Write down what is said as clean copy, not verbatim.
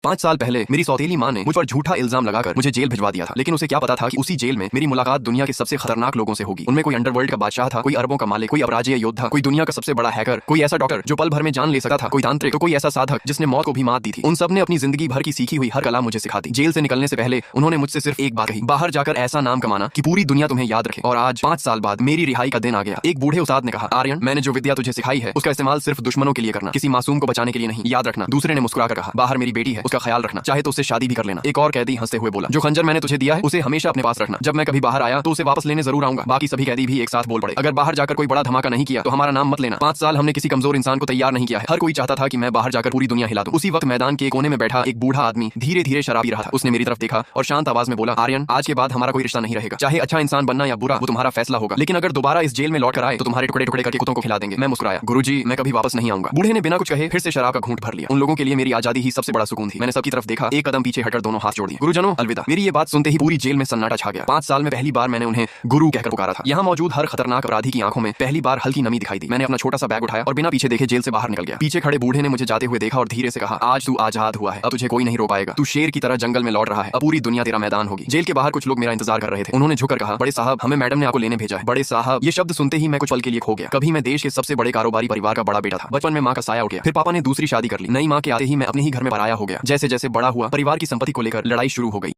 5 साल पहले मेरी सौतेली माँ ने मुझ पर झूठा इल्जाम लगाकर मुझे जेल भिजवा दिया था, लेकिन उसे क्या पता था कि उसी जेल में मेरी मुलाकात दुनिया के सबसे खतरनाक लोगों से होगी। उनमें कोई अंडरवर्ल्ड का बादशाह था, कोई अरबों का मालिक, कोई अपराजय योद्धा, कोई दुनिया का सबसे बड़ा हैकर, कोई ऐसा डॉक्टर जो पल भर में जान ले सकता था, कोई तांत्रिक, तो कोई ऐसा साधक जिसने मौत को भी मात दी थी। उन सब ने अपनी जिंदगी भर की सीखी हुई हर कला मुझे सिखा दी। जेल से निकलने से पहले उन्होंने मुझसे सिर्फ एक बात कही, बाहर जाकर ऐसा नाम कमाना कि पूरी दुनिया तुम्हें याद रखे। और आज 5 साल बाद मेरी रिहाई का दिन आ गया। एक बूढ़े उस्ताद ने कहा, आर्यन, मैंने जो विद्या तुझे सिखाई है उसका इस्तेमाल सिर्फ दुश्मनों के लिए करना, किसी मासूम को बचाने के लिए नहीं, याद रखना। दूसरे ने मुस्कुराकर कहा, बाहर मेरी बेटी है, उसका ख्याल रखना, चाहे तो उससे शादी भी कर लेना। एक और कैदी हंसते हुए बोला, जो खंजर मैंने तुझे दिया है उसे हमेशा अपने पास रखना, जब मैं कभी बाहर आया तो उसे वापस लेने जरूर आऊंगा। बाकी सभी कैदी भी एक साथ बोल पड़े, अगर बाहर जाकर कोई बड़ा धमाका नहीं किया तो हमारा नाम मत लेना। 5 साल हमने किसी कमजोर इंसान को तैयार नहीं किया है। हर कोई चाहता था कि मैं बाहर जाकर पूरी दुनिया हिला दूं। उसी वक्त मैदान के कोने में बैठा एक बूढ़ा आदमी धीरे धीरे शराब पी रहा था। उसने मेरी तरफ देखा और शांत आवाज में बोला, आर्यन, आज के बाद हमारा कोई रिश्ता नहीं रहेगा। चाहे अच्छा इंसान बनना या बुरा, वो तुम्हारा फैसला होगा, लेकिन अगर दोबारा इस जेल में लौट कर आए तो तुम्हारे टुकड़े टुकड़े करके कुत्तों को खिला देंगे। मैं मुस्कुराया, गुरुजी, मैं कभी वापस नहीं आऊंगा। बूढ़े ने बिना कुछ कहे फिर से शराब का घूंट भर लिया। उन लोगों के लिए मेरी आजादी ही सबसे बड़ा सुकून थी। मैंने सबकी तरफ देखा, एक कदम पीछे हटकर दोनों हाथ जोड़ दिए। गुरुजनों, अलविदा। मेरी ये बात सुनते ही पूरी जेल में सन्नाटा छा गया। 5 साल में पहली बार मैंने उन्हें गुरु कहकर पुकारा था। यहाँ मौजूद हर खतरनाक अपराधी की आंखों में पहली बार हल्की नमी दिखाई दी। मैंने अपना छोटा सा बैग उठाया और बिना पीछे देखे जेल से बाहर निकल गया। पीछे खड़े बूढ़े ने मुझे जाते हुए देखा और धीरे से कहा, आज तू आजाद हुआ है, अब तुझे कोई नहीं रोक पाएगा। तू शेर की तरह जंगल में लौट रहा है, अब पूरी दुनिया तेरा मैदान होगी। जेल के बाहर कुछ लोग मेरा इंतजार कर रहे थे। उन्होंने झुककर कहा, बड़े साहब, हमें मैडम ने आपको लेने भेजा है। बड़े साहब, ये शब्द सुनते ही मैं कुछ पल के लिए खो गया। कभी मैं देश के सबसे बड़े कारोबारी परिवार का बड़ा बेटा था। बचपन में माँ का साया उठ गया, फिर पापा ने दूसरी शादी कर ली। नई माँ के आते ही मैं अपने ही घर में पराया हो गया। जैसे जैसे बड़ा हुआ, परिवार की संपत्ति को लेकर लड़ाई शुरू हो गई।